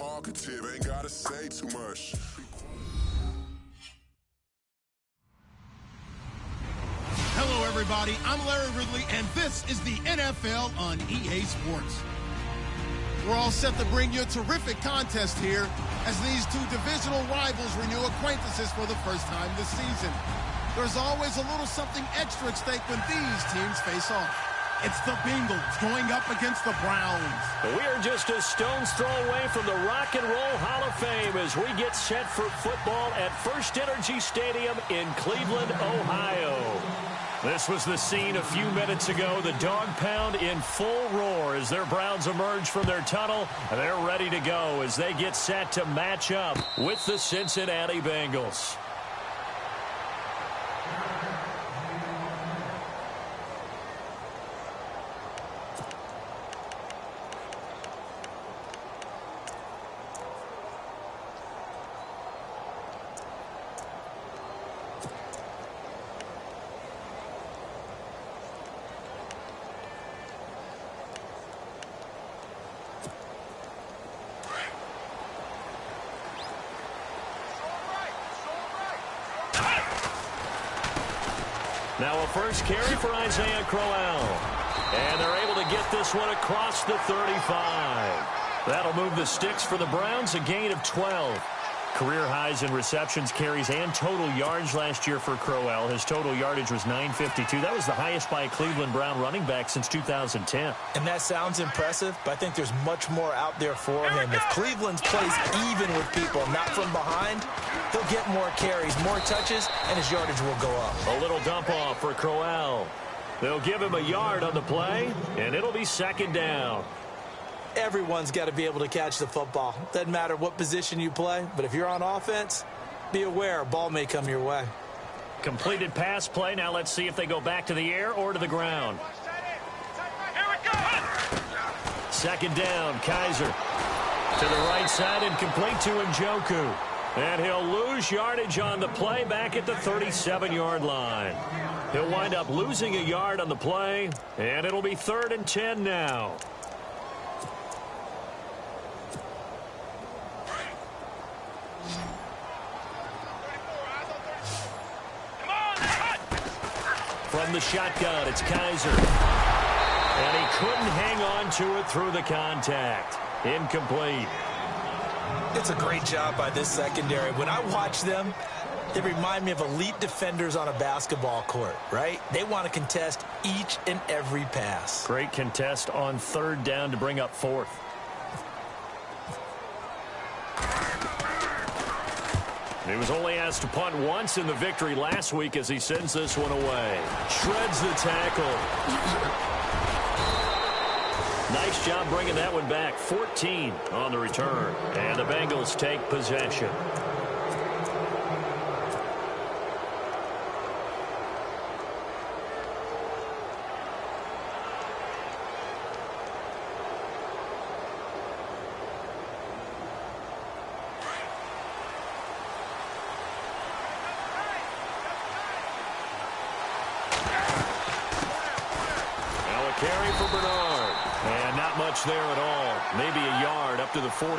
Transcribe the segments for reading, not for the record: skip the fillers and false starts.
talkative, ain't gotta say too much. Hello, everybody. I'm Larry Ridley, and this is the NFL on EA Sports. We're all set to bring you a terrific contest here as these two divisional rivals renew acquaintances for the first time this season. There's always a little something extra at stake when these teams face off. It's the Bengals going up against the Browns. We are just a stone's throw away from the Rock and Roll Hall of Fame as we get set for football at First Energy Stadium in Cleveland, Ohio. This was the scene a few minutes ago. The dog pound in full roar as their Browns emerge from their tunnel. They're ready to go as they get set to match up with the Cincinnati Bengals. Now a first carry for Isaiah Crowell. And they're able to get this one across the 35. That'll move the sticks for the Browns, a gain of 12. Career highs in receptions, carries, and total yards last year for Crowell. His total yardage was 952. That was the highest by a Cleveland Brown running back since 2010. And that sounds impressive, but I think there's much more out there for him. If Cleveland plays even with people, not from behind, he'll get more carries, more touches, and his yardage will go up. A little dump off for Crowell. They'll give him a yard on the play, and it'll be second down. Everyone's got to be able to catch the football. Doesn't matter what position you play, but if you're on offense, be aware a ball may come your way. Completed pass play. Now let's see if they go back to the air or to the ground. Second down, Kaiser. To the right side and complete to Njoku. And he'll lose yardage on the play back at the 37-yard line. He'll wind up losing a yard on the play, and it'll be 3rd and 10 now. From the shotgun, it's Kaiser. And he couldn't hang on to it through the contact. Incomplete. It's a great job by this secondary. When I watch them, they remind me of elite defenders on a basketball court, right? They want to contest each and every pass. Great contest on 3rd down to bring up 4th. He was only asked to punt once in the victory last week as he sends this one away. Shreds the tackle. Nice job bringing that one back. 14 on the return. And the Bengals take possession. Carry for Bernard. And not much there at all. Maybe a yard up to the 43.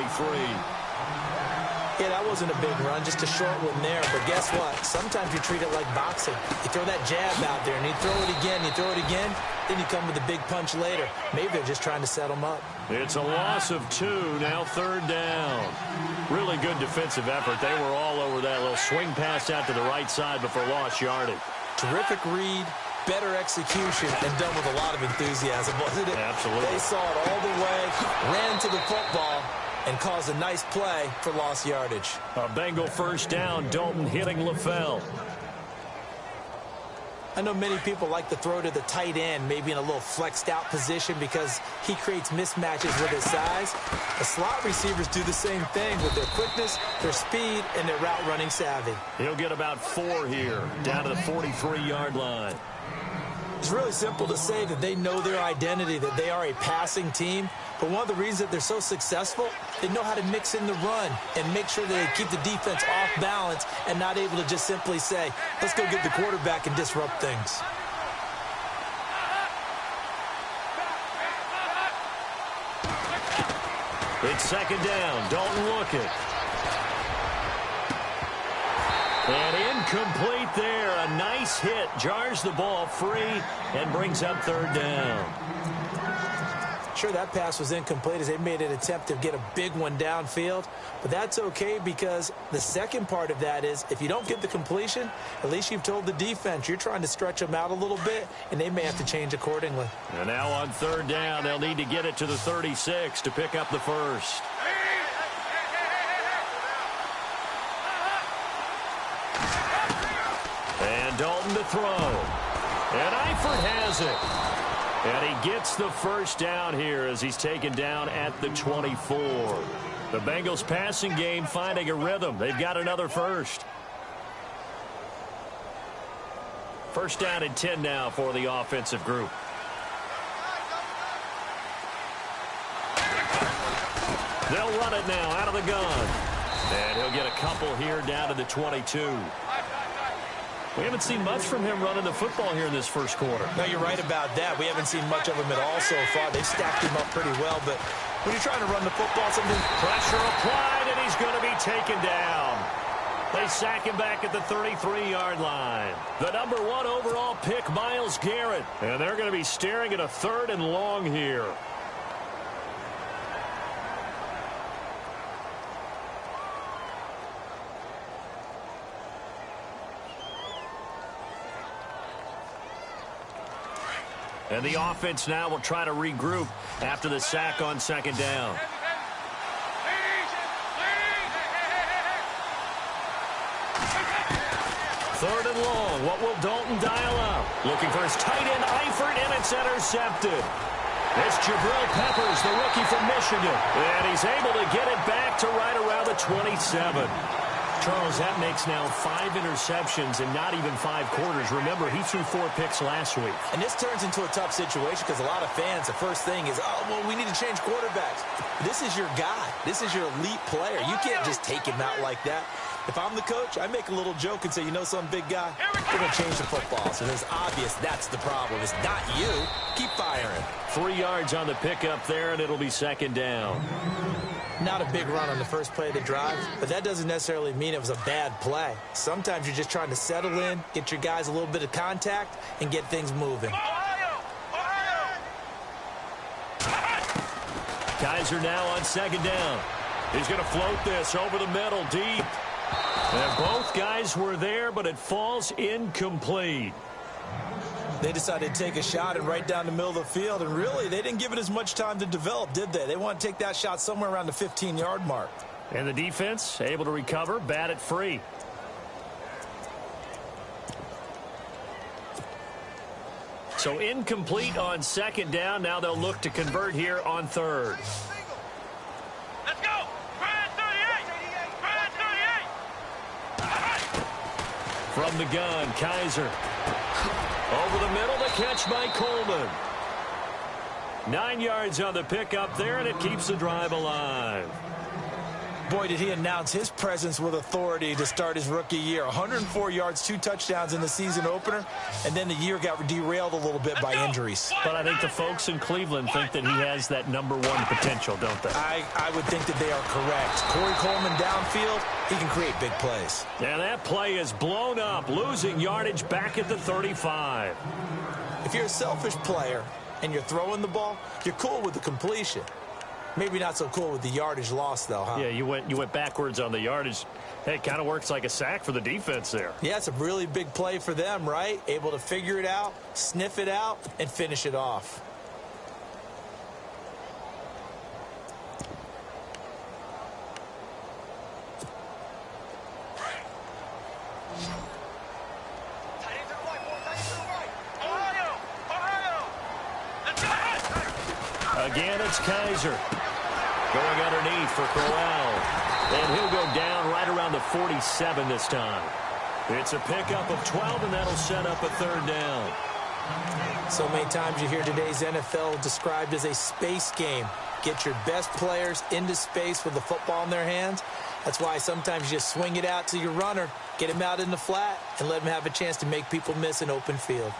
Yeah, that wasn't a big run, just a short one there. But guess what? Sometimes you treat it like boxing. You throw that jab out there, and you throw it again, then you come with a big punch later. Maybe they're just trying to set them up. It's a loss of 2, now 3rd down. Really good defensive effort. They were all over that little swing pass out to the right side before lost yardage. Terrific read. Better execution, and done with a lot of enthusiasm, wasn't it? Absolutely. They saw it all the way, ran to the football, and caused a nice play for lost yardage. A Bengal first down, Dalton hitting LaFell. I know many people like to throw to the tight end, maybe in a little flexed out position because he creates mismatches with his size. The slot receivers do the same thing with their quickness, their speed, and their route running savvy. He'll get about 4 here, down to the 43-yard line. It's really simple to say that they know their identity, that they are a passing team. But one of the reasons that they're so successful, they know how to mix in the run and make sure that they keep the defense off balance and not able to just simply say, let's go get the quarterback and disrupt things. It's second down. Dalton looking. And incomplete there. A nice hit. Jars the ball free and brings up third down. Sure, that pass was incomplete as they made an attempt to get a big one downfield. But that's okay because the second part of that is if you don't get the completion, at least you've told the defense you're trying to stretch them out a little bit, and they may have to change accordingly. And now on third down, they'll need to get it to the 36 to pick up the first. And Dalton to throw. And Eifert has it. And he gets the first down here as he's taken down at the 24. The Bengals passing game finding a rhythm. They've got another first. First down and 10 now for the offensive group. They'll run it now out of the gun. And he'll get a couple here down to the 22. We haven't seen much from him running the football here in this first quarter. No, you're right about that. We haven't seen much of him at all so far. They've stacked him up pretty well, but when you're trying to run the football, something... Pressure applied, and he's going to be taken down. They sack him back at the 33-yard line. The number 1 overall pick, Myles Garrett. And they're going to be staring at a third and long here. And the offense now will try to regroup after the sack on second down. Third and long. What will Dalton dial up? Looking for his tight end, Eifert, and it's intercepted. It's Jabril Peppers, the rookie from Michigan. And he's able to get it back to right around the 27. Charles, that makes now 5 interceptions in not even 5 quarters. Remember, he threw 4 picks last week. And this turns into a tough situation because a lot of fans, the first thing is, oh, well, we need to change quarterbacks. This is your guy. This is your elite player. You can't just take him out like that. If I'm the coach, I make a little joke and say, you know some big guy, we're going to change the football. So it's obvious that's the problem. It's not you. Keep firing. 3 yards on the pickup there, and it'll be second down. Not a big run on the first play of the drive, but that doesn't necessarily mean it was a bad play. Sometimes you're just trying to settle in, get your guys a little bit of contact, and get things moving. Kaiser now on second down. He's going to float this over the middle, deep. And both guys were there, but it falls incomplete. They decided to take a shot and right down the middle of the field, and really, they didn't give it as much time to develop, did they? They want to take that shot somewhere around the 15-yard mark. And the defense able to recover, bat it free. So incomplete on second down. Now they'll look to convert here on third. Let's go! Brad 38! Brad 38! From the gun, Kaiser. Over the middle, the catch by Coleman. 9 yards on the pickup there, and it keeps the drive alive. Boy, did he announce his presence with authority to start his rookie year. 104 yards, 2 touchdowns in the season opener, and then the year got derailed a little bit by injuries. But I think the folks in Cleveland think that he has that number 1 potential, don't they? I would think that they are correct. Corey Coleman downfield, he can create big plays. And that play is blown up, losing yardage back at the 35. If you're a selfish player and you're throwing the ball, you're cool with the completion. Maybe not so cool with the yardage loss, though, huh? Yeah, you went backwards on the yardage. Hey, it kind of works like a sack for the defense there. Yeah, it's a really big play for them, right? Able to figure it out, sniff it out, and finish it off. Again, it's Kaiser. Going underneath for Crowell. And he'll go down right around the 47 this time. It's a pickup of 12, and that'll set up a third down. So many times you hear today's NFL described as a space game. Get your best players into space with the football in their hands. That's why sometimes you just swing it out to your runner, get him out in the flat, and let him have a chance to make people miss an open field.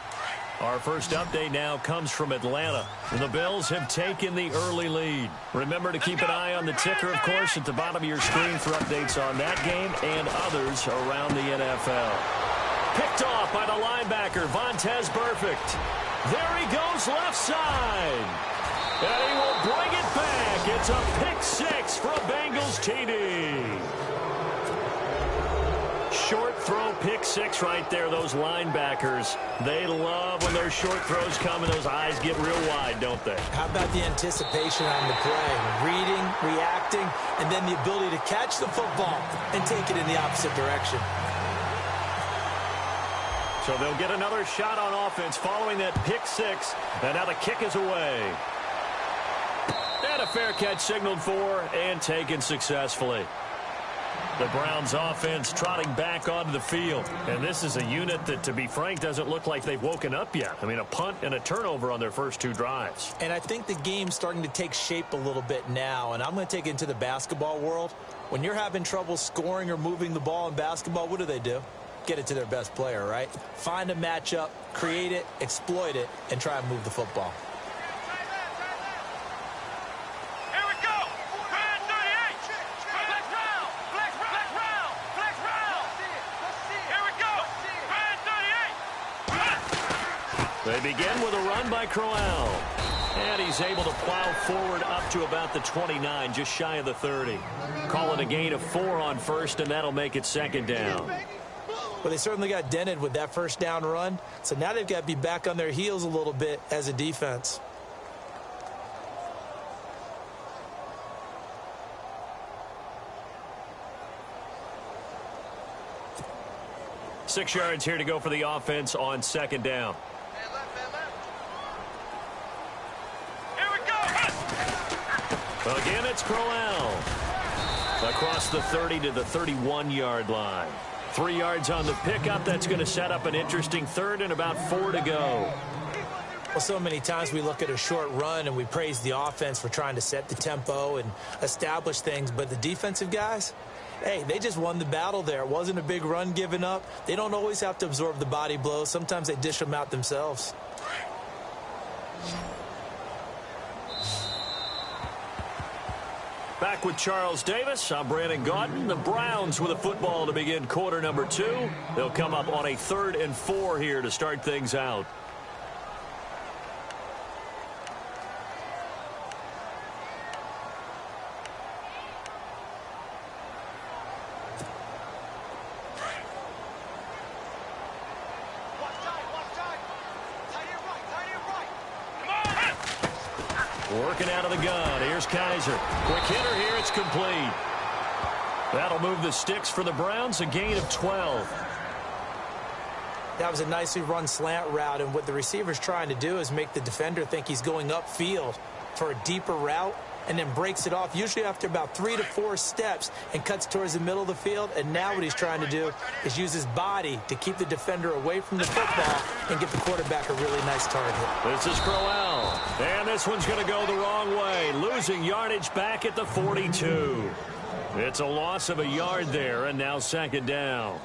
Our first update now comes from Atlanta. The Bills have taken the early lead. Remember to keep an eye on the ticker, of course, at the bottom of your screen for updates on that game and others around the NFL. Picked off by the linebacker, Vontaze Burfict. There he goes left side. And he will bring it back. It's a pick six for a Bengals TD. Short throw pick six right there, those linebackers. They love when those short throws come and those eyes get real wide, don't they? How about the anticipation on the play? Reading, reacting, and then the ability to catch the football and take it in the opposite direction. So they'll get another shot on offense following that pick six. And now the kick is away. And a fair catch signaled for and taken successfully. The Browns offense trotting back onto the field. And this is a unit that, to be frank, doesn't look like they've woken up yet. I mean, a punt and a turnover on their first two drives. And I think the game's starting to take shape a little bit now. And I'm going to take it into the basketball world. When you're having trouble scoring or moving the ball in basketball, what do? Get it to their best player, right? Find a matchup, create it, exploit it, and try and move the football. They begin with a run by Crowell. And he's able to plow forward up to about the 29, just shy of the 30. Call it a gain of 4 on first, and that'll make it second down. Well, they certainly got dented with that first down run. So now they've got to be back on their heels a little bit as a defense. Six yards here to go for the offense on second down. Again, it's Crowell. Across the 30 to the 31-yard line. 3 yards on the pickup. That's going to set up an interesting third and about 4 to go. Well, so many times we look at a short run and we praise the offense for trying to set the tempo and establish things. But the defensive guys, hey, they just won the battle there. It wasn't a big run given up. They don't always have to absorb the body blows. Sometimes they dish them out themselves. Back with Charles Davis. I'm Brandon Gaudin. The Browns with a football to begin quarter number 2. They'll come up on a 3rd and 4 here to start things out. Working out of the gun. Here's Kaiser. Quick hitter here. It's complete. That'll move the sticks for the Browns. A gain of 12. That was a nicely run slant route. And what the receiver's trying to do is make the defender think he's going upfield for a deeper route and then breaks it off, usually after about 3 to 4 steps, and cuts towards the middle of the field. And now what he's trying to do is use his body to keep the defender away from the football and get the quarterback a really nice target. This is Crowell. And this one's going to go the wrong way, losing yardage back at the 42. It's a loss of a yard there, and now second down.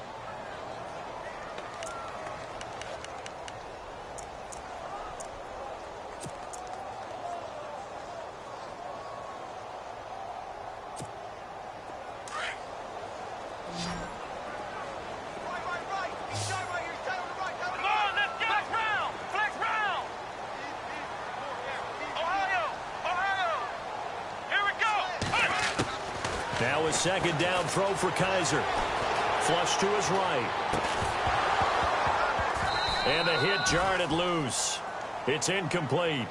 Now a second down throw for Kaiser. Flush to his right. And the hit jarred it loose. It's incomplete.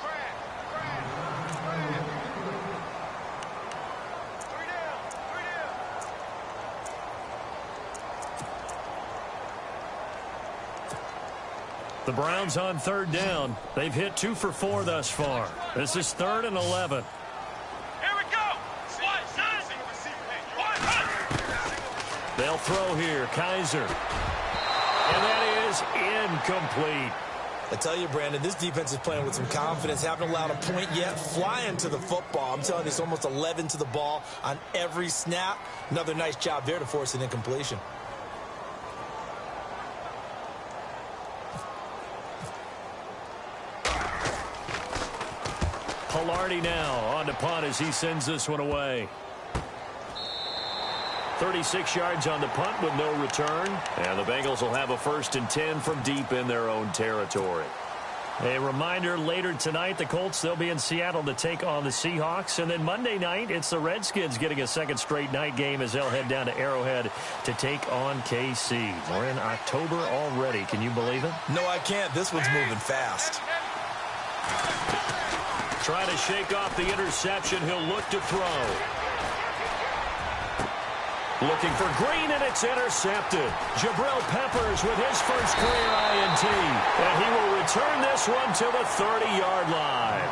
The Browns on third down. They've hit 2 for 4 thus far. This is 3rd and 11. They'll throw here. Kaiser. And that is incomplete. I tell you, Brandon, this defense is playing with some confidence. Haven't allowed a point yet. Flying to the football. I'm telling you, it's almost 11 to the ball on every snap. Another nice job there to force an incompletion. Velarde now on the punt as he sends this one away. 36 yards on the punt with no return. And the Bengals will have a 1st and 10 from deep in their own territory. A reminder, later tonight, the Colts, they'll be in Seattle to take on the Seahawks. And then Monday night, it's the Redskins getting a second straight night game as they'll head down to Arrowhead to take on KC. We're in October already. Can you believe it? No, I can't. This one's moving fast. Trying to shake off the interception. He'll look to throw. Looking for Green, and it's intercepted. Jabril Peppers with his first career INT. And he will return this one to the 30-yard line.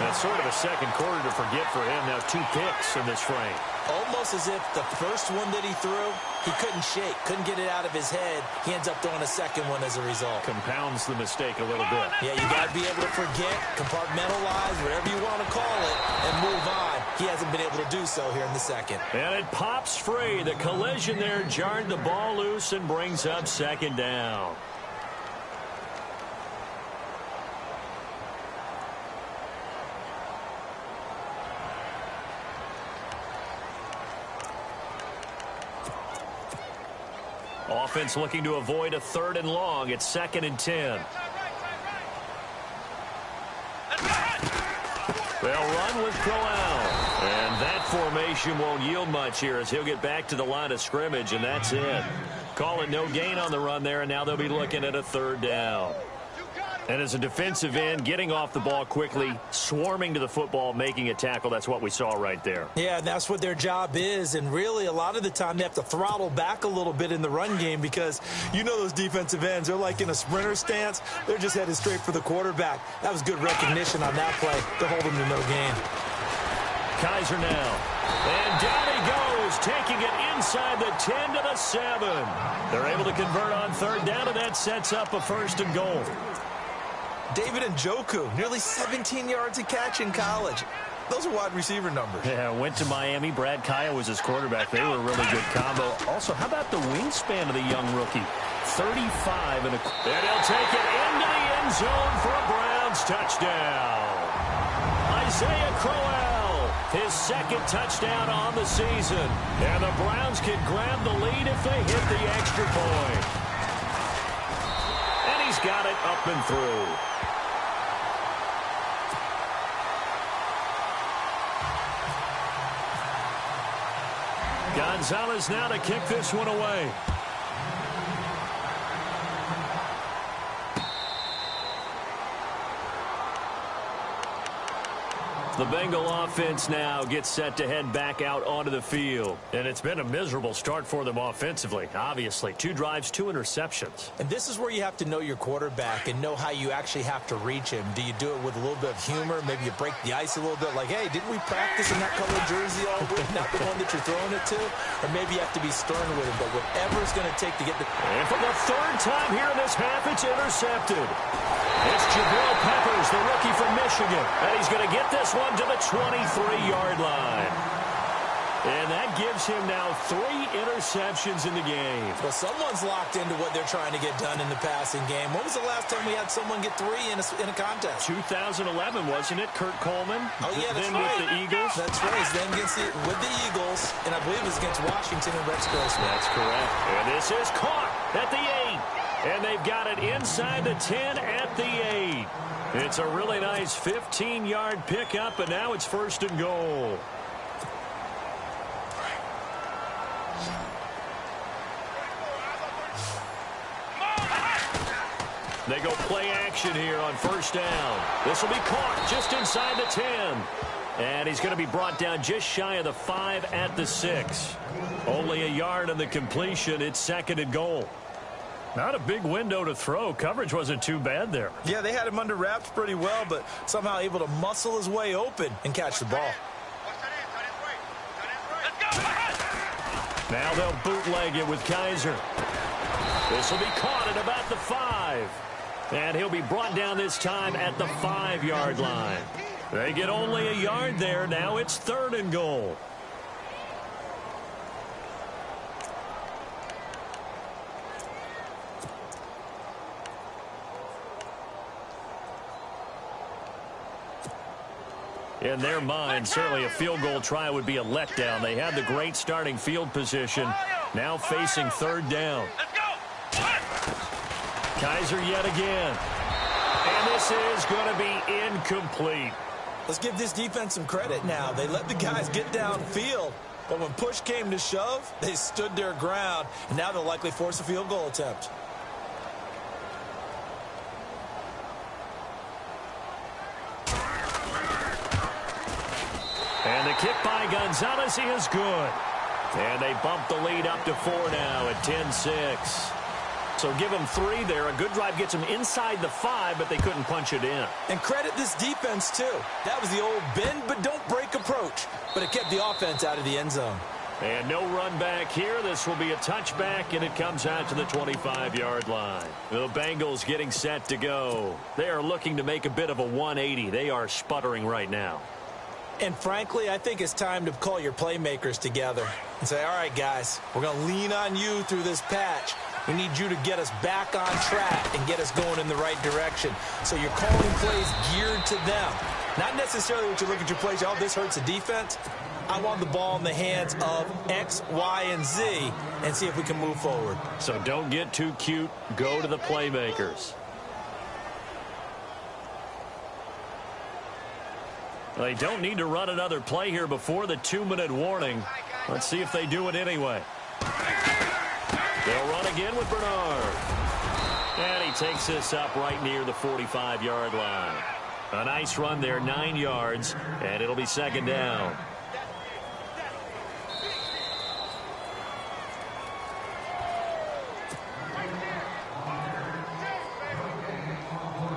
That's sort of a second quarter to forget for him. Now 2 picks in this frame. Almost as if the first one that he threw, he couldn't shake, couldn't get it out of his head. He ends up throwing a second one as a result. Compounds the mistake a little bit. Yeah, you got to be able to forget, compartmentalize, whatever you want to call it, and move on. He hasn't been able to do so here in the second. And it pops free. The collision there jarred the ball loose and brings up 2nd down. Offense looking to avoid a 3rd and long. It's 2nd and 10. They'll run with Crowell. And that formation won't yield much here as he'll get back to the line of scrimmage, and that's it. Call it no gain on the run there, and now they'll be looking at a 3rd down. And as a defensive end, getting off the ball quickly, swarming to the football, making a tackle, that's what we saw right there. Yeah, that's what their job is. And really, a lot of the time, they have to throttle back a little bit in the run game because you know those defensive ends, they're like in a sprinter stance. They're just headed straight for the quarterback. That was good recognition on that play to hold them to no gain. Kaiser now. And down he goes, taking it inside the 10 to the 7. They're able to convert on 3rd down, and that sets up a 1st and goal. David Njoku, nearly 17 yards a catch in college. Those are wide receiver numbers. Yeah, went to Miami. Brad Kaya was his quarterback. They were a really good combo. Also, how about the wingspan of the young rookie? 35 and he'll take it into the end zone for a Browns touchdown. Isaiah Crowell, his 2nd touchdown on the season. And the Browns can grab the lead if they hit the extra point. And he's got it up and through. Gonzalez now to kick this one away. The Bengal offense now gets set to head back out onto the field. And it's been a miserable start for them offensively, obviously. 2 drives, 2 interceptions. And this is where you have to know your quarterback and know how you actually have to reach him. Do you do it with a little bit of humor? Maybe you break the ice a little bit like, hey, didn't we practice in that colored jersey all week? Not the one that you're throwing it to? Or maybe you have to be stern with him. But whatever it's going to take to get the... And for the 3rd time here in this half, it's intercepted. It's Jabril Peppers, the rookie from Michigan. And he's going to get this one to the 23-yard line. And that gives him now 3 interceptions in the game. Well, someone's locked into what they're trying to get done in the passing game. When was the last time we had someone get 3 in a contest? 2011, wasn't it? Kurt Coleman? Oh, yeah, that's then right. with the Eagles? That's right. Then with the Eagles, and I believe it was against Washington and Rex Grossman. That's correct. And this is caught at the 8. And they've got it inside the 10 at the 8. It's a really nice 15-yard pickup, and now it's 1st and goal. They go play action here on 1st down. This will be caught just inside the 10. And he's going to be brought down just shy of the 5 at the 6. Only a yard on the completion. It's 2nd and goal. Not a big window to throw. Coverage wasn't too bad there. Yeah, they had him under wraps pretty well, but somehow able to muscle his way open and catch the ball. Now they'll bootleg it with Kaiser. This will be caught at about the 5. And he'll be brought down this time at the 5-yard line. They get only a yard there. Now it's 3rd and goal. In their mind, certainly a field goal try would be a letdown. They had the great starting field position, now facing third down. Let's go. Kaiser yet again. And this is going to be incomplete. Let's give this defense some credit now. They let the guys get downfield, but when push came to shove, they stood their ground, and now they'll likely force a field goal attempt. And the kick by Gonzalez is good. And they bump the lead up to 4 now at 10-6. So give them 3 there. A good drive gets them inside the 5, but they couldn't punch it in. And credit this defense, too. That was the old bend but don't break approach. But it kept the offense out of the end zone. And no run back here. This will be a touchback, and it comes out to the 25-yard line. The Bengals getting set to go. They are looking to make a bit of a 180. They are sputtering right now. And frankly, I think it's time to call your playmakers together and say, all right, guys, we're going to lean on you through this patch. We need you to get us back on track and get us going in the right direction. So you're calling plays geared to them. Not necessarily what you look at your plays, oh, this hurts the defense. I want the ball in the hands of X, Y, and Z and see if we can move forward. So don't get too cute. Go to the playmakers. They don't need to run another play here before the 2-minute warning. Let's see if they do it anyway. They'll run again with Bernard. And he takes this up right near the 45-yard line. A nice run there, 9 yards, and it'll be second down.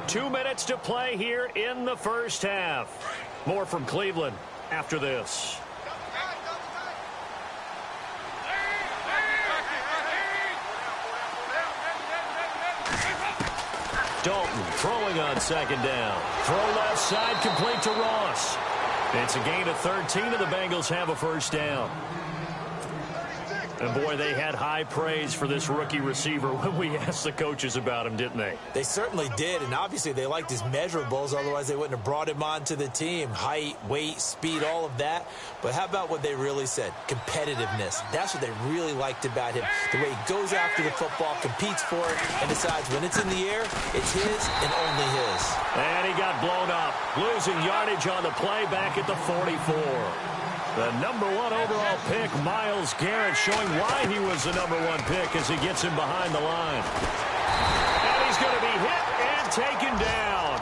Two minutes to play here in the first half. More from Cleveland after this. Dalton throwing on second down. Throw left side, complete to Ross. It's a gain of 13, and the Bengals have a first down. And, boy, they had high praise for this rookie receiver when we asked the coaches about him, didn't they? They certainly did, and obviously they liked his measurables. Otherwise, they wouldn't have brought him onto the team. Height, weight, speed, all of that. But how about what they really said? Competitiveness. That's what they really liked about him. The way he goes after the football, competes for it, and decides when it's in the air, it's his and only his. And he got blown up, losing yardage on the play back at the 44. The number 1 overall pick, Myles Garrett, showing why he was the number 1 pick as he gets him behind the line. And he's going to be hit and taken down.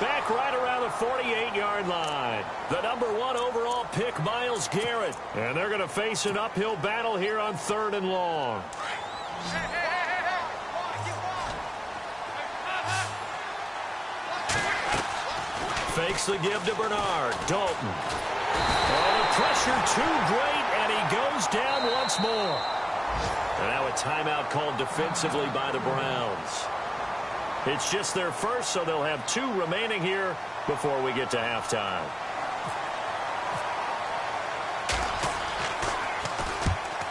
Back right around the 48-yard line. The number 1 overall pick, Myles Garrett. And they're going to face an uphill battle here on 3rd and long. Fakes the give to Bernard. Dalton. Oh, the pressure too great, and he goes down once more. And now a timeout called defensively by the Browns. It's just their first, so they'll have 2 remaining here before we get to halftime.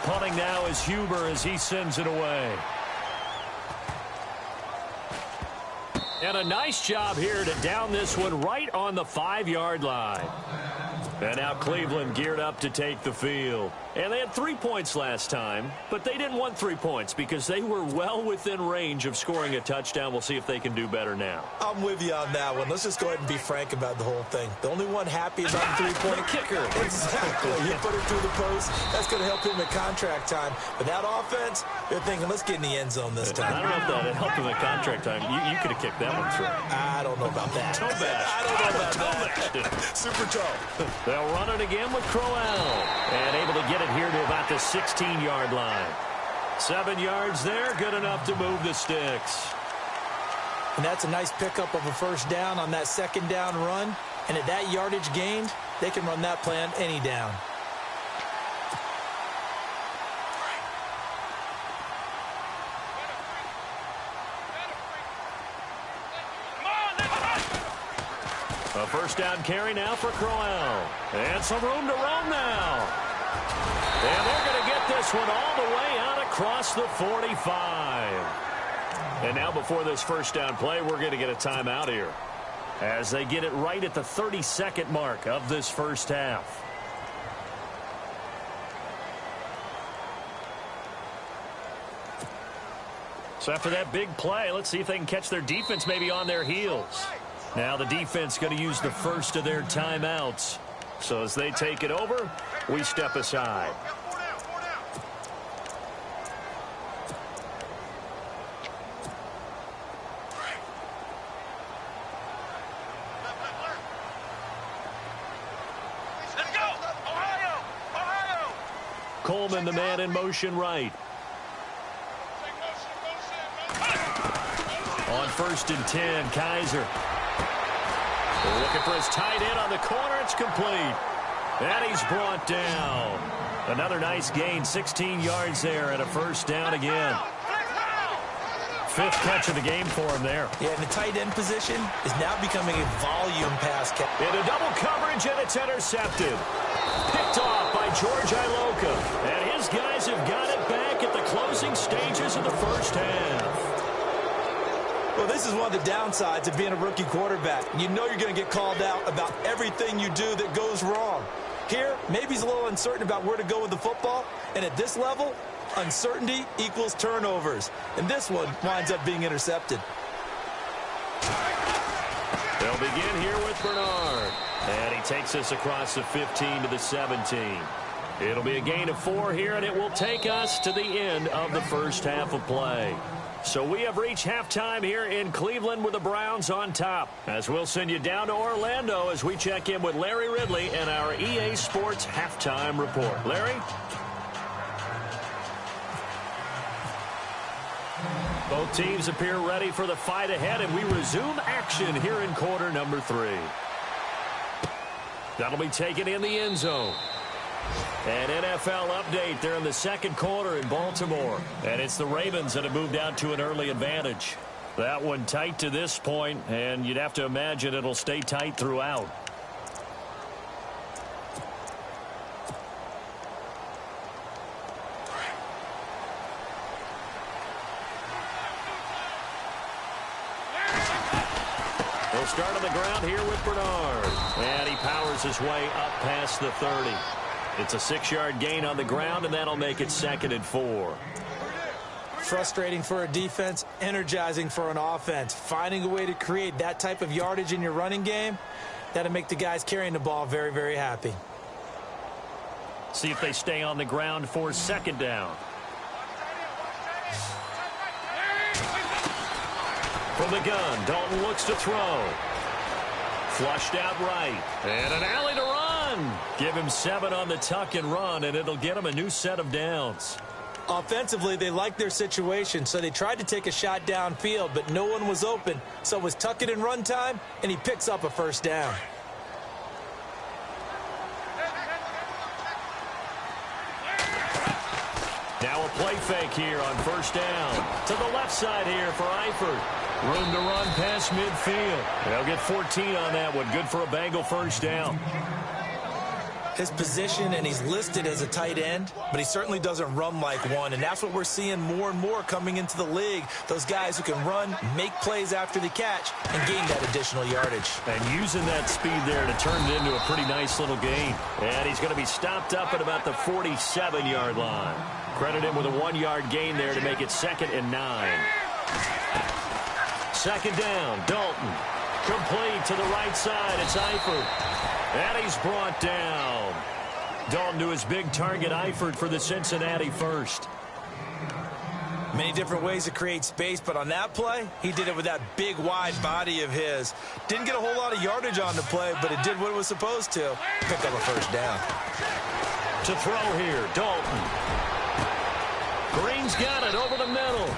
Punting now is Huber as he sends it away. And a nice job here to down this one right on the 5-yard line. And now Cleveland geared up to take the field. And they had 3 points last time, but they didn't want 3 points because they were well within range of scoring a touchdown. We'll see if they can do better now. I'm with you on that one. Let's just go ahead and be frank about the whole thing. The only one happy about the 3-point kicker. Exactly. He put it through the post. That's going to help him at contract time. But that offense, they're thinking, let's get in the end zone this time. I don't know if that helped him at contract time. You could have kicked that one through. I don't know about that. Toe bash. I don't know about that. Super toe. They'll run it again with Crowell. And able to get it here to about the 16-yard line. 7 yards there, good enough to move the sticks. And that's a nice pickup of a first down on that second down run. And at that yardage gained, they can run that play on any down. A first down carry now for Crowell. And some room to roam now. And they're going to get this one all the way out across the 45. And now before this first down play, we're going to get a timeout here. as they get it right at the 32nd mark of this first half. So after that big play, let's see if they can catch their defense maybe on their heels. Now the defense going to use the first of their timeouts. So as they take it over, we step aside. Let's go! Ohio! Ohio! Coleman, the man in motion right. On 1st and 10, Kaiser. They're looking for his tight end on the corner. It's complete. And he's brought down. Another nice gain, 16 yards there, and a first down again. 5th catch of the game for him there. Yeah, and the tight end position is now becoming a volume pass catch. Into double coverage, and it's intercepted. Picked off by George Iloka. And his guys have got it back at the closing stages of the first half. Well, this is one of the downsides of being a rookie quarterback. You know you're going to get called out about everything you do that goes wrong. Here, maybe he's a little uncertain about where to go with the football. And at this level, uncertainty equals turnovers. And this one winds up being intercepted. They'll begin here with Bernard. And he takes us across the 15 to the 17. It'll be a gain of 4 here, and it will take us to the end of the first half of play. So we have reached halftime here in Cleveland with the Browns on top. As we'll send you down to Orlando as we check in with Larry Ridley and our EA Sports Halftime Report. Larry? Both teams appear ready for the fight ahead, and we resume action here in quarter number 3. That'll be taken in the end zone. An NFL update there in the second quarter in Baltimore. And it's the Ravens that have moved out to an early advantage. That one tight to this point, and you'd have to imagine it'll stay tight throughout. They'll start on the ground here with Bernard. And he powers his way up past the 30. It's a 6-yard gain on the ground, and that'll make it 2nd and 4. Frustrating for a defense, energizing for an offense. Finding a way to create that type of yardage in your running game, that'll make the guys carrying the ball very, very happy. See if they stay on the ground for 2nd down. From the gun, Dalton looks to throw. Flushed out right. And an alley to run. Give him 7 on the tuck and run, and it'll get him a new set of downs. Offensively, they liked their situation, so they tried to take a shot downfield, but no one was open. So it was tuck it and run time, and he picks up a first down. Now a play fake here on 1st down. To the left side here for Eifert. Room to run past midfield. They'll get 14 on that one. Good for a Bengal first down. His position, and he's listed as a tight end, but he certainly doesn't run like one, and that's what we're seeing more and more coming into the league. Those guys who can run, make plays after the catch, and gain that additional yardage. And using that speed there to turn it into a pretty nice little gain. And he's going to be stopped up at about the 47-yard line. Credit him with a 1-yard gain there to make it 2nd and 9. 2nd down, Dalton. Complete to the right side. It's Eifert. And he's brought down. Dalton to his big target, Eifert, for the Cincinnati first. Many different ways to create space, but on that play, he did it with that big, wide body of his. Didn't get a whole lot of yardage on the play, but it did what it was supposed to. Pick up a first down. To throw here, Dalton. Green's got it over the middle.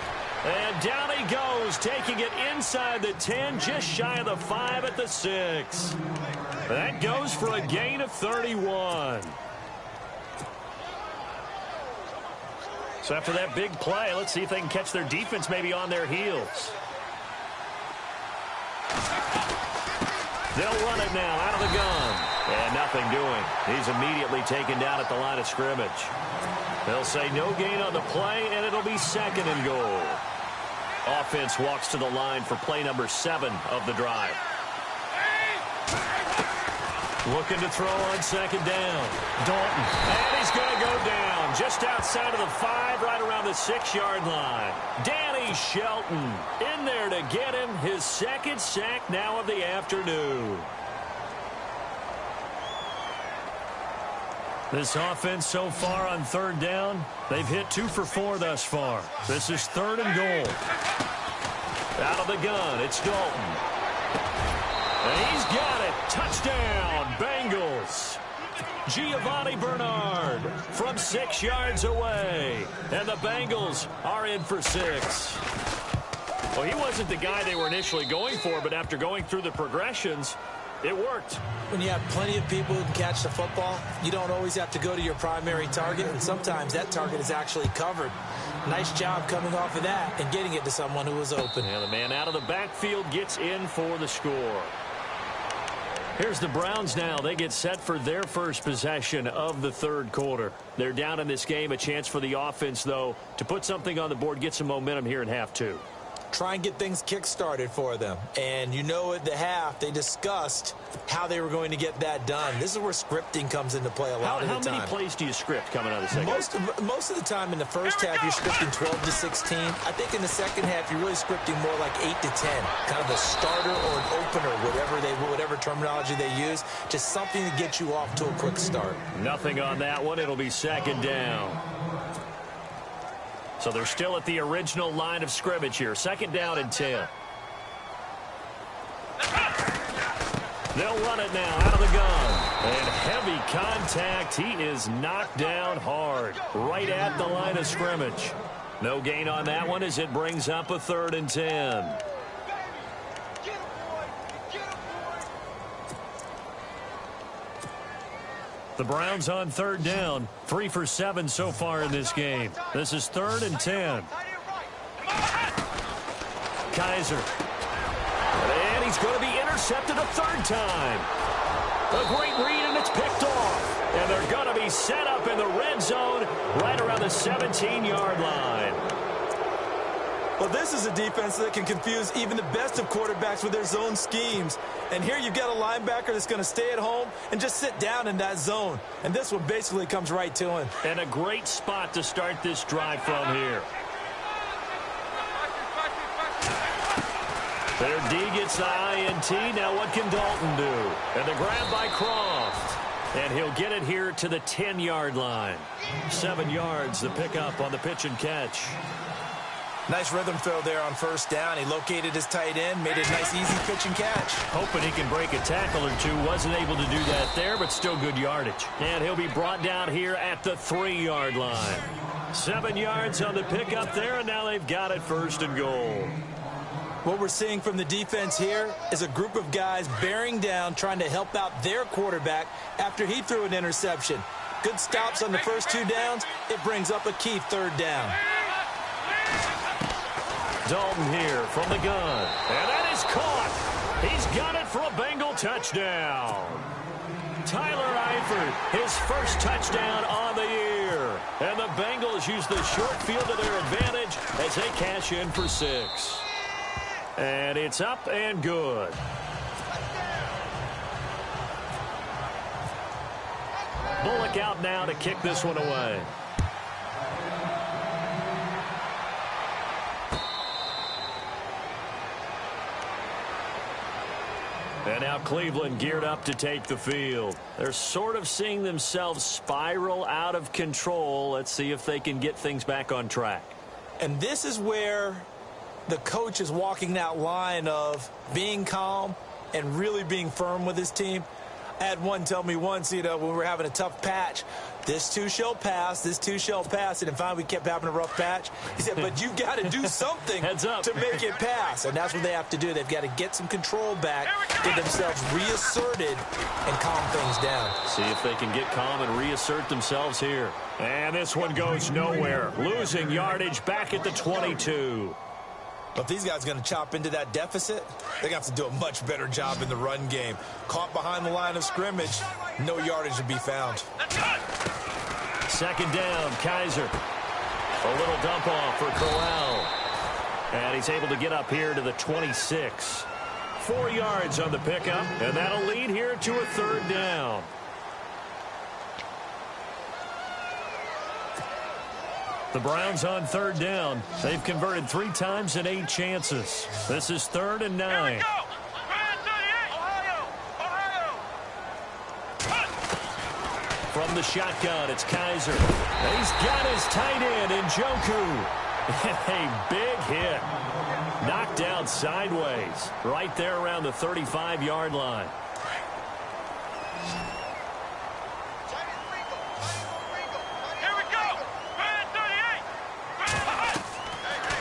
And down he goes, taking it inside the 10, just shy of the 5 at the 6. That goes for a gain of 31. So after that big play, let's see if they can catch their defense maybe on their heels. They'll run it now out of the gun. And nothing doing. He's immediately taken down at the line of scrimmage. They'll say no gain on the play, and it'll be 2nd and goal. Offense walks to the line for play number 7 of the drive. Looking to throw on second down. Dalton. And he's going to go down just outside of the 5, right around the 6-yard line. Danny Shelton in there to get him his second sack now of the afternoon. This offense so far on third down, they've hit 2 for 4 thus far. This is 3rd and goal. Out of the gun, it's Dalton. And he's got it. Touchdown, Bengals. Giovanni Bernard from 6 yards away. And the Bengals are in for 6. Well, he wasn't the guy they were initially going for, but after going through the progressions, it worked. When you have plenty of people who can catch the football, you don't always have to go to your primary target, and sometimes that target is actually covered. Nice job coming off of that and getting it to someone who was open. And the man out of the backfield gets in for the score. Here's the Browns now. They get set for their first possession of the third quarter. They're down in this game. A chance for the offense, though, to put something on the board, get some momentum here in half 2. Try and get things kick-started for them. And you know at the half, they discussed how they were going to get that done. This is where scripting comes into play a lot of the time. How many plays do you script coming out of the second? Most of the time in the first half, you're scripting 12 to 16. I think in the second half, you're really scripting more like 8 to 10. Kind of a starter or an opener, whatever terminology they use. Just something to get you off to a quick start. Nothing on that one. It'll be second down. So they're still at the original line of scrimmage here. Second down and 10. They'll run it now out of the gun. And heavy contact. He is knocked down hard right at the line of scrimmage. No gain on that one as it brings up a 3rd and 10. The Browns on third down. 3 for 7 so far in this game. This is 3rd and 10. Kaiser. And he's going to be intercepted a 3rd time. A great read, and it's picked off. And they're going to be set up in the red zone right around the 17-yard line. Well, this is a defense that can confuse even the best of quarterbacks with their zone schemes. And here you've got a linebacker that's going to stay at home and just sit down in that zone. And this one basically comes right to him. And a great spot to start this drive from here. Their D gets the INT. Now what can Dalton do? And the grab by Croft. And he'll get it here to the 10-yard line. 7 yards, the pickup on the pitch and catch. Nice rhythm throw there on first down. He located his tight end, made a nice easy pitch and catch. Hoping he can break a tackle or two. Wasn't able to do that there, but still good yardage. And he'll be brought down here at the 3-yard line. 7 yards on the pickup there, and now they've got it 1st and goal. What we're seeing from the defense here is a group of guys bearing down, trying to help out their quarterback after he threw an interception. Good stops on the first 2 downs. It brings up a key 3rd down. Dalton here from the gun. And that is caught. He's got it for a Bengal touchdown. Tyler Eifert, his first touchdown on the year. And the Bengals use the short field to their advantage as they cash in for 6. And it's up and good. Bullock out now to kick this one away. And now Cleveland geared up to take the field. They're sort of seeing themselves spiral out of control. Let's see if they can get things back on track. And this is where the coach is walking that line of being calm and really being firm with his team. I had one tell me once, when we were having a tough patch, this too shall pass, this too shall pass. And finally, we kept having a rough patch. He said, but you've got to do something to make it pass. And that's what they have to do. They've got to get some control back, get themselves reasserted, and calm things down. See if they can get calm and reassert themselves here. And this one goes nowhere. Losing yardage back at the 22. But if these guys are going to chop into that deficit, they're going to have to do a much better job in the run game. Caught behind the line of scrimmage, no yardage to be found. Second down, Kaiser. A little dump off for Corral. And he's able to get up here to the 26. 4 yards on the pickup, and that'll lead here to a 3rd down. The Browns on 3rd down. They've converted 3 times in 8 chances. This is 3rd and 9. From the shotgun, it's Kaiser. He's got his tight end, Njoku. A big hit. Knocked down sideways. Right there around the 35-yard line.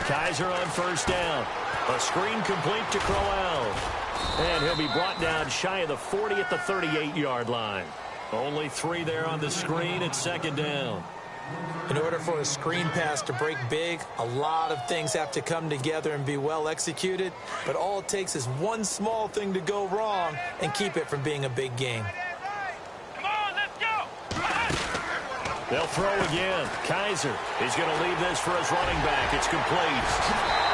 Kaiser on 1st down. A screen complete to Crowell. And he'll be brought down shy of the 40 at the 38-yard line. Only 3 there on the screen at 2nd down. In order for a screen pass to break big, a lot of things have to come together and be well executed. But all it takes is one small thing to go wrong and keep it from being a big game. Come on, let's go. They'll throw again. Kaiser is going to leave this for his running back. It's complete.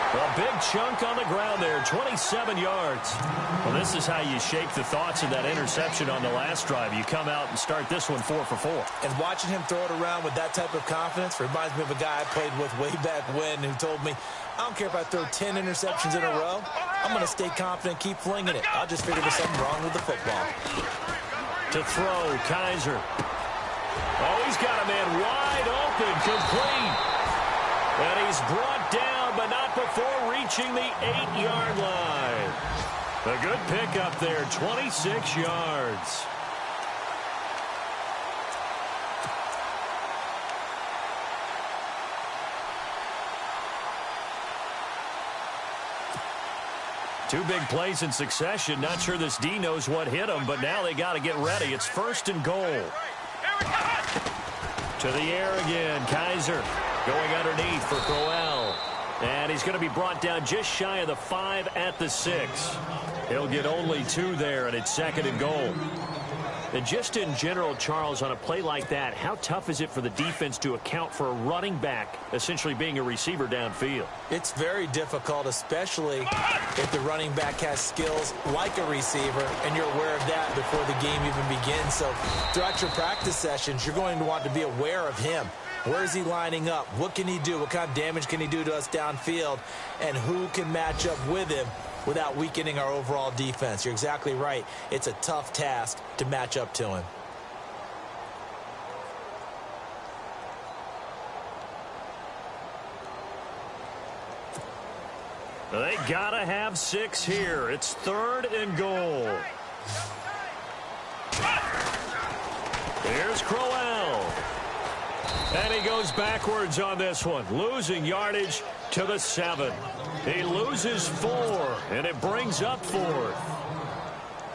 A big chunk on the ground there, 27 yards. Well, this is how you shake the thoughts of that interception on the last drive. You come out and start this one 4 for 4. And watching him throw it around with that type of confidence reminds me of a guy I played with way back when who told me, I don't care if I throw 10 interceptions in a row. I'm going to stay confident, keep flinging it. I'll just figure there's something wrong with the football. To throw, Kaiser. Oh, he's got a man wide open, complete. And he's brought down, but not before reaching the 8-yard line. A good pickup there, 26 yards. Two big plays in succession. Not sure this D knows what hit him, but now they got to get ready. It's 1st and goal. To the air again, Kaiser. Going underneath for Crowell. And he's going to be brought down just shy of the 5 at the 6. He'll get only 2 there, and it's 2nd and goal. And just in general, Charles, on a play like that, how tough is it for the defense to account for a running back essentially being a receiver downfield? It's very difficult, especially if the running back has skills like a receiver, and you're aware of that before the game even begins. So throughout your practice sessions, you're going to want to be aware of him. Where is he lining up? What can he do? What kind of damage can he do to us downfield? And who can match up with him without weakening our overall defense? You're exactly right. It's a tough task to match up to him. They gotta have 6 here. It's 3rd and goal. Here's Crowell. And he goes backwards on this one, losing yardage to the 7. He loses 4, and it brings up 4th.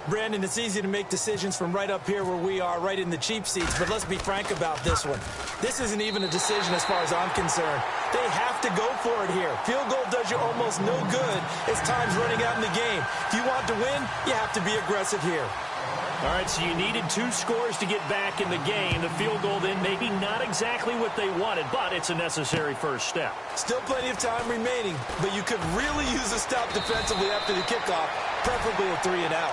Brandon, it's easy to make decisions from right up here where we are, right in the cheap seats, but let's be frank about this one. This isn't even a decision as far as I'm concerned. They have to go for it here. Field goal does you almost no good as time's running out in the game. If you want to win, you have to be aggressive here. All right, so you needed 2 scores to get back in the game. The field goal then maybe not exactly what they wanted, but it's a necessary first step. Still plenty of time remaining, but you could really use a stop defensively after the kickoff, preferably a 3 and out.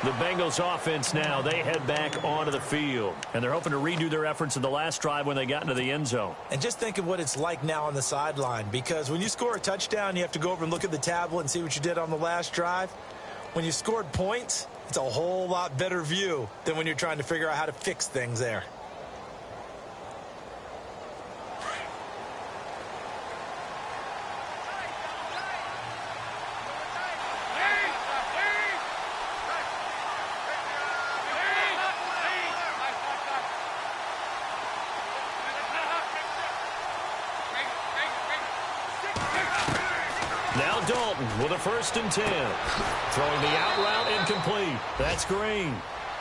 The Bengals offense now, they head back onto the field, and they're hoping to redo their efforts in the last drive when they got into the end zone. And just think of what it's like now on the sideline, because when you score a touchdown, you have to go over and look at the tablet and see what you did on the last drive. When you scored points, it's a whole lot better view than when you're trying to figure out how to fix things there. Now Dalton with a 1st and 10. Throwing the out route incomplete. That's Green.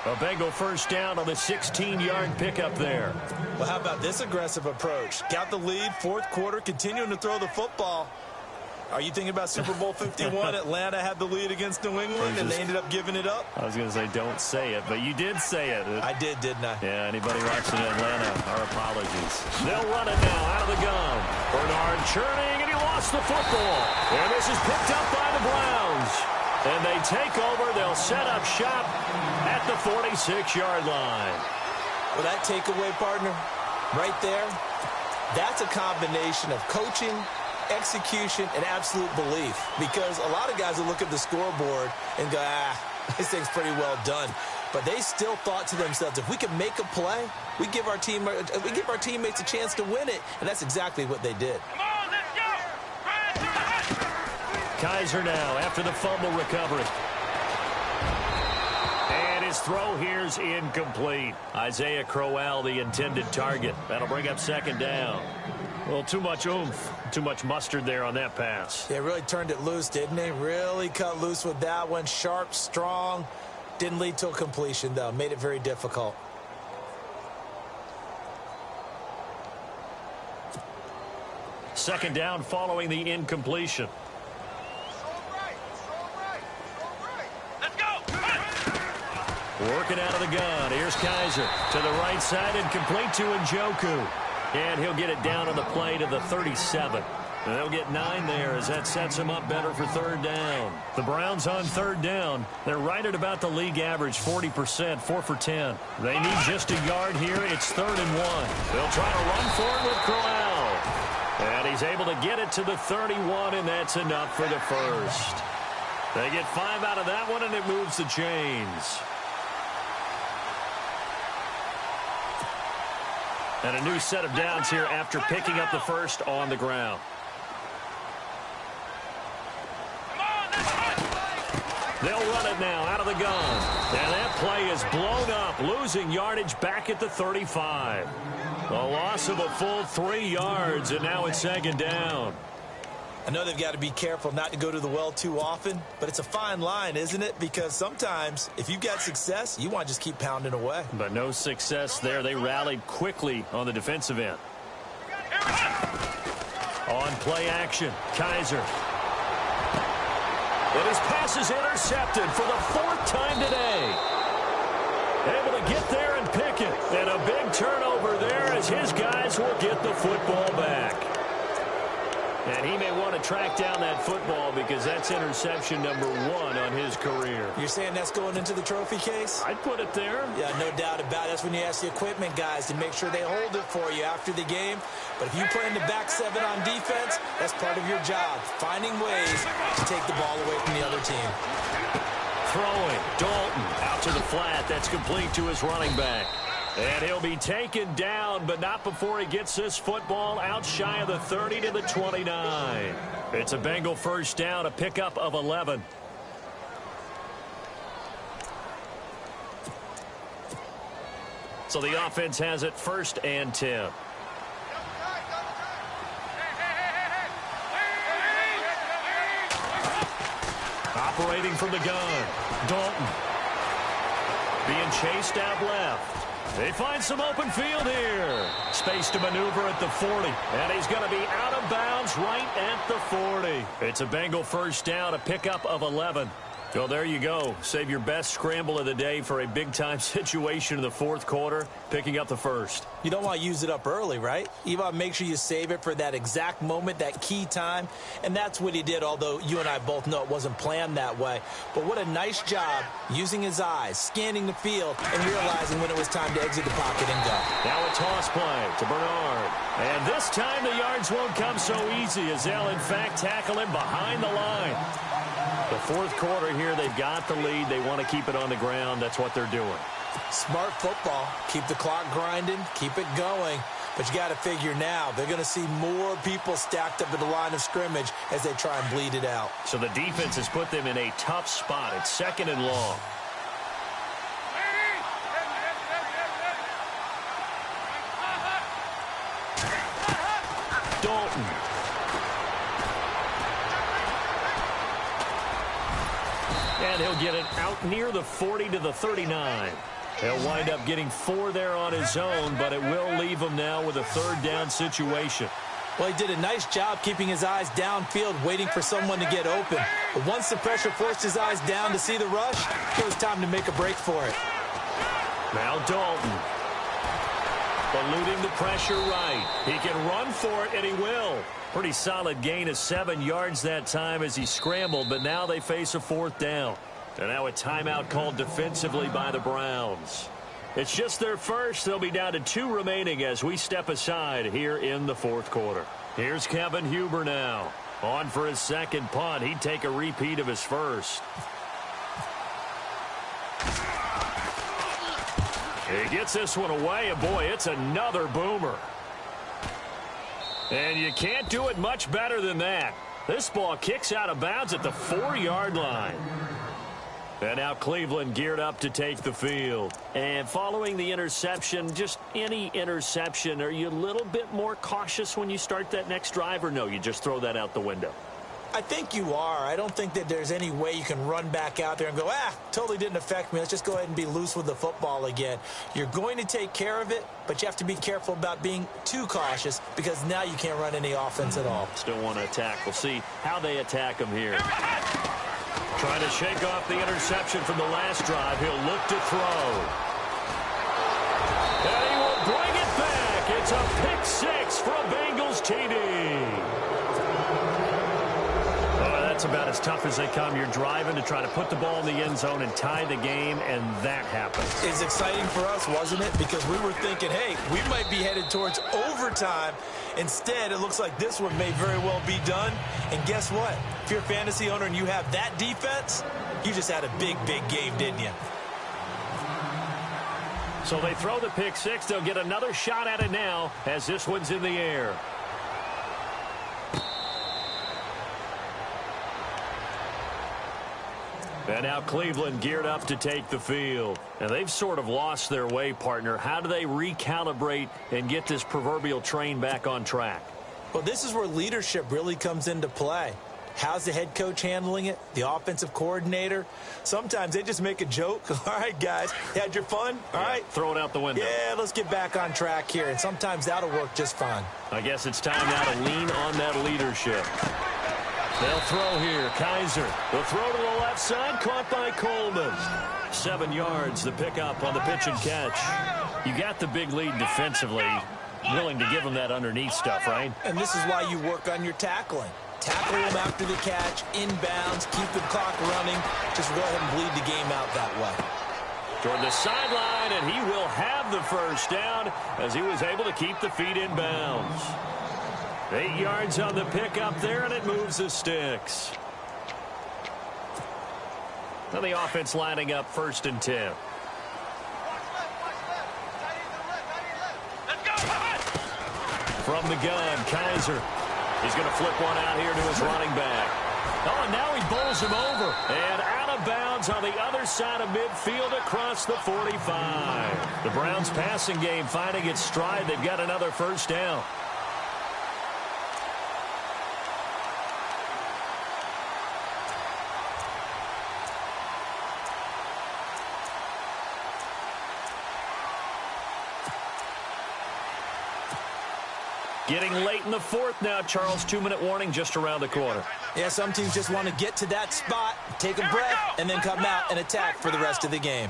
A Bengal first down on the 16-yard pickup there. Well, how about this aggressive approach? Got the lead, 4th quarter, continuing to throw the football. Are you thinking about Super Bowl 51? Atlanta had the lead against New England, and they ended up giving it up? I was going to say don't say it, but you did say it. I did, didn't I? Yeah, anybody watching Atlanta, our apologies. They'll run it now out of the gun. Bernard churning, and he lost the football. And this is picked up by the Browns. And they take over. They'll set up shop at the 46-yard line. Well, that takeaway, partner, right there, that's a combination of coaching, execution, and absolute belief. Because a lot of guys will look at the scoreboard and go, this thing's pretty well done. But they still thought to themselves, if we can make a play, we give our teammates a chance to win it. And that's exactly what they did. Come on, let's go. Kaiser now after the fumble recovery. And his throw here's incomplete. Isaiah Crowell, the intended target. That'll bring up second down. Well, too much oomph, too much mustard there on that pass. Yeah, really turned it loose, didn't he? Really cut loose with that one. Sharp, strong. Didn't lead to a completion, though. Made it very difficult. Second down following the incompletion. Let's go. Working out of the gun. Here's Kaiser to the right side and complete to Njoku. And he'll get it down on the play to the 37. And they'll get 9 there as that sets him up better for third down. The Browns on third down. They're right at about the league average, 40%, 4 for 10. They need just a yard here. It's 3rd and 1. They'll try to run for it with Crowell. And he's able to get it to the 31, and that's enough for the first. They get 5 out of that one, and it moves the chains. And a new set of downs here after picking up the first on the ground. They'll run it now out of the gun. And that play is blown up, losing yardage back at the 35. A loss of a full 3 yards, and now it's second down. I know they've got to be careful not to go to the well too often, but it's a fine line, isn't it? Because sometimes, if you've got success, you want to just keep pounding away. But no success there. They rallied quickly on the defensive end. On play action, Kaiser. And his pass is intercepted for the 4th time today. Able to get there and pick it. And a big turnover there as his guys will get the football back. And he may want to track down that football because that's interception number 1 on his career. You're saying that's going into the trophy case? I'd put it there. Yeah, no doubt about it. That's when you ask the equipment guys to make sure they hold it for you after the game. But if you play in the back 7 on defense, that's part of your job, finding ways to take the ball away from the other team. Throwing, Dalton out to the flat. That's complete to his running back. And he'll be taken down, but not before he gets this football out shy of the 30 to the 29. It's a Bengal first down, a pickup of 11. So the offense has it 1st and 10. Operating from the gun, Dalton. Being chased out left. They find some open field here. Space to maneuver at the 40. And he's going to be out of bounds right at the 40. It's a Bengal first down, a pickup of 11. Well, there you go. Save your best scramble of the day for a big-time situation in the 4th quarter, picking up the first. You don't want to use it up early, right? You want to make sure you save it for that exact moment, that key time. And that's what he did, although you and I both know it wasn't planned that way. But what a nice job using his eyes, scanning the field, and realizing when it was time to exit the pocket and go. Now a toss play to Bernard. And this time the yards won't come so easy as they'll, in fact, tackle him behind the line. The 4th quarter here, they've got the lead. They want to keep it on the ground. That's what they're doing. Smart football. Keep the clock grinding. Keep it going. But you got to figure now, they're going to see more people stacked up at the line of scrimmage as they try and bleed it out. So the defense has put them in a tough spot. It's 2nd and long. Dalton. And he'll get it out near the 40 to the 39. He'll wind up getting 4 there on his own, but it will leave him now with a 3rd down situation. Well, he did a nice job keeping his eyes downfield, waiting for someone to get open. But once the pressure forced his eyes down to see the rush, it was time to make a break for it. Now Dalton. Eluding the pressure right. He can run for it, and he will. Pretty solid gain of 7 yards that time as he scrambled, but now they face a 4th down. And now a timeout called defensively by the Browns. It's just their first. They'll be down to 2 remaining as we step aside here in the 4th quarter. Here's Kevin Huber now. On for his second punt. He'd take a repeat of his first. He gets this one away, and boy, it's another boomer. And you can't do it much better than that. This ball kicks out of bounds at the 4-yard line. And now Cleveland geared up to take the field. And following the interception, just any interception, are you a little bit more cautious when you start that next drive, or no, you just throw that out the window? I think you are. I don't think that there's any way you can run back out there and go, totally didn't affect me. Let's just go ahead and be loose with the football again. You're going to take care of it, but you have to be careful about being too cautious because now you can't run any offense at all. Still want to attack. We'll see how they attack him here. Trying to shake off the interception from the last drive. He'll look to throw. And he will bring it back. It's a pick 6 for a Bengals TD. That's about as tough as they come. You're driving to try to put the ball in the end zone and tie the game, and that happens. It's exciting for us, wasn't it? Because we were thinking, hey, we might be headed towards overtime. Instead, it looks like this one may very well be done. And guess what? If you're a fantasy owner and you have that defense, you just had a big, big game, didn't you? So they throw the pick 6. They'll get another shot at it now as this one's in the air. And now Cleveland geared up to take the field. And they've sort of lost their way, partner. How do they recalibrate and get this proverbial train back on track? Well, this is where leadership really comes into play. How's the head coach handling it? The offensive coordinator? Sometimes they just make a joke. All right, guys, had your fun? All right. Throw it out the window. Yeah, let's get back on track here. And sometimes that'll work just fine. I guess it's time now to lean on that leadership. They'll throw here. Kaiser. They'll throw to the left side. Caught by Coleman. 7 yards, the pickup on the pitch and catch. You got the big lead defensively. Willing to give them that underneath stuff, right? And this is why you work on your tackling. Tackle them after the catch, inbounds, keep the clock running. Just go ahead and bleed the game out that way. Toward the sideline, and he will have the first down as he was able to keep the feet in bounds. 8 yards on the pickup there, and it moves the sticks. Now the offense lining up 1st and 10. From the gun, Kaiser. He's going to flip one out here to his running back. Oh, and now he bowls him over. And out of bounds on the other side of midfield across the 45. The Browns passing game finding its stride. They've got another first down. Getting late in the 4th now, Charles. 2-minute warning just around the corner. Yeah, some teams just want to get to that spot, take a breath, and then come out and attack for the rest of the game.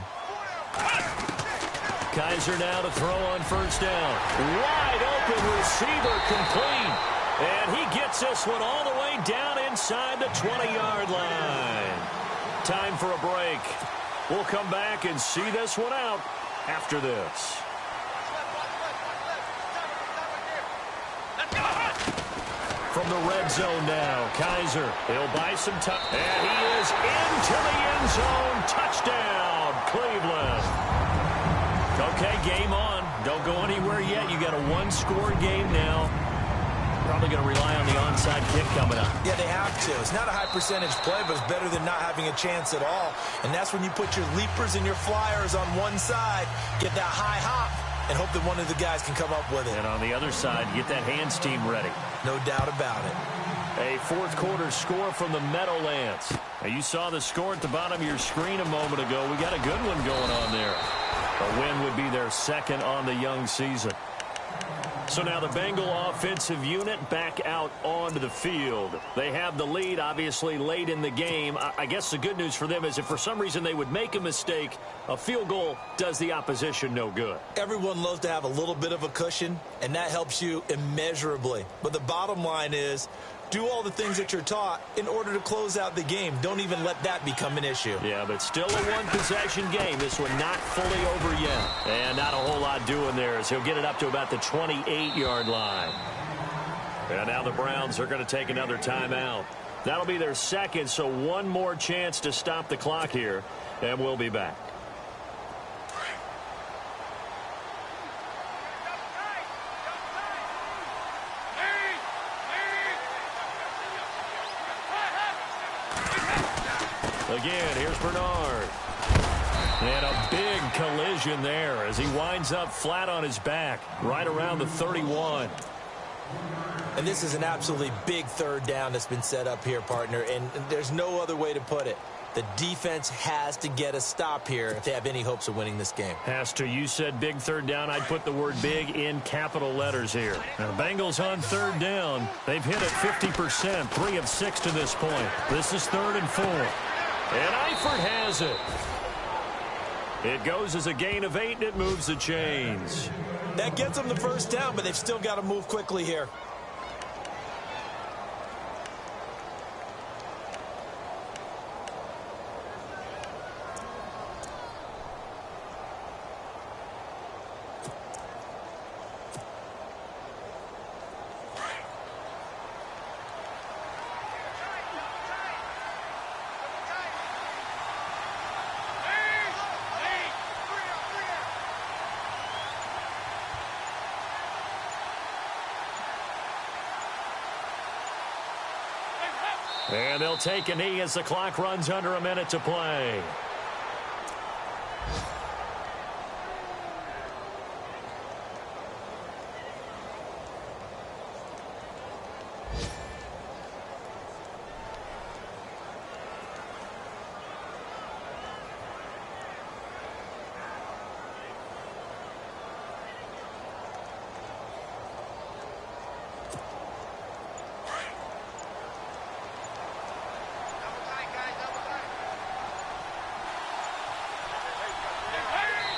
Kaiser now to throw on 1st down. Wide open receiver complete. And he gets this one all the way down inside the 20-yard line. Time for a break. We'll come back and see this one out after this. From the red zone now, Kaiser. He'll buy some time. And he is into the end zone. Touchdown, Cleveland. Okay, game on. Don't go anywhere yet. You got a 1-score game now. Probably going to rely on the onside kick coming up. Yeah, they have to. It's not a high percentage play, but it's better than not having a chance at all. And that's when you put your leapers and your flyers on one side, get that high hop, and hope that one of the guys can come up with it. And on the other side, get that hands team ready. No doubt about it. A 4th quarter score from the Meadowlands. Now, you saw the score at the bottom of your screen a moment ago. We got a good one going on there. A win would be their 2nd on the young season. So now the Bengal offensive unit back out onto the field. They have the lead, obviously, late in the game. I guess the good news for them is if for some reason they would make a mistake, a field goal does the opposition no good. Everyone loves to have a little bit of a cushion, and that helps you immeasurably. But the bottom line is, do all the things that you're taught in order to close out the game. Don't even let that become an issue. Yeah, but still a one-possession game. This one not fully over yet. And not a whole lot doing there as he'll get it up to about the 28-yard line. And now the Browns are going to take another timeout. That'll be their second, so one more chance to stop the clock here, and we'll be back. Again, here's Bernard. And a big collision there as he winds up flat on his back, right around the 31. And this is an absolutely big third down that's been set up here, partner, and there's no other way to put it. The defense has to get a stop here if they have any hopes of winning this game. Has to. You said big third down. I'd put the word big in capital letters here. Now, the Bengals on third down. They've hit it 50%, 3 of 6 to this point. This is 3rd and 4. And Eifert has it. It goes as a gain of 8, and it moves the chains. That gets them the first down, but they've still got to move quickly here. And they'll take a knee as the clock runs under a minute to play.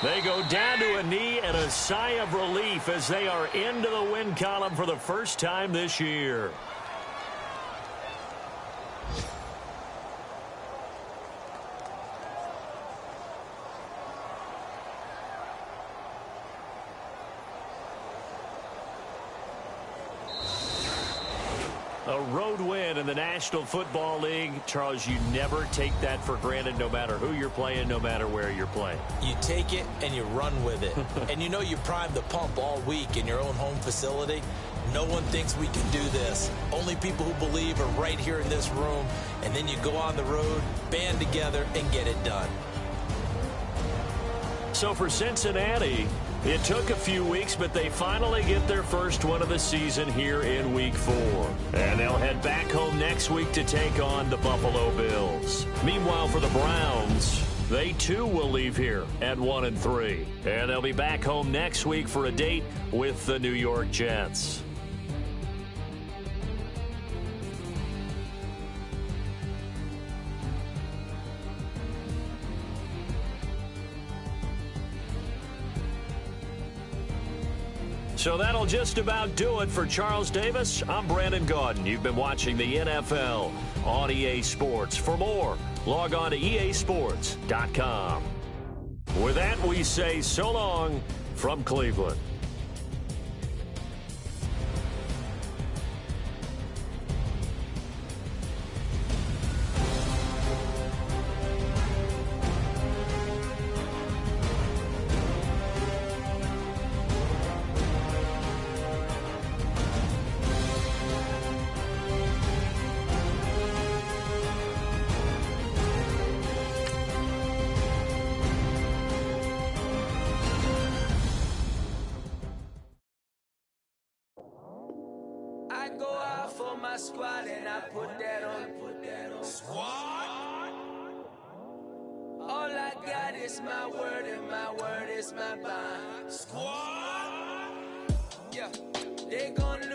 They go down to a knee and a sigh of relief as they are into the win column for the first time this year. A road win in the National Football League. Charles, you never take that for granted no matter who you're playing, no matter where you're playing. You take it and you run with it. And you know you primed the pump all week in your own home facility. No one thinks we can do this. Only people who believe are right here in this room. And then you go on the road, band together, and get it done. So for Cincinnati, it took a few weeks, but they finally get their first one of the season here in Week 4. And they'll head back home next week to take on the Buffalo Bills. Meanwhile, for the Browns, they too will leave here at 1-3. And they'll be back home next week for a date with the New York Jets. So that'll just about do it for Charles Davis. I'm Brandon Gaudin. You've been watching the NFL on EA Sports. For more, log on to easports.com. With that, we say so long from Cleveland. Squad and I put that on squad. All I got is my word and my word is my bond. Squad. they gon'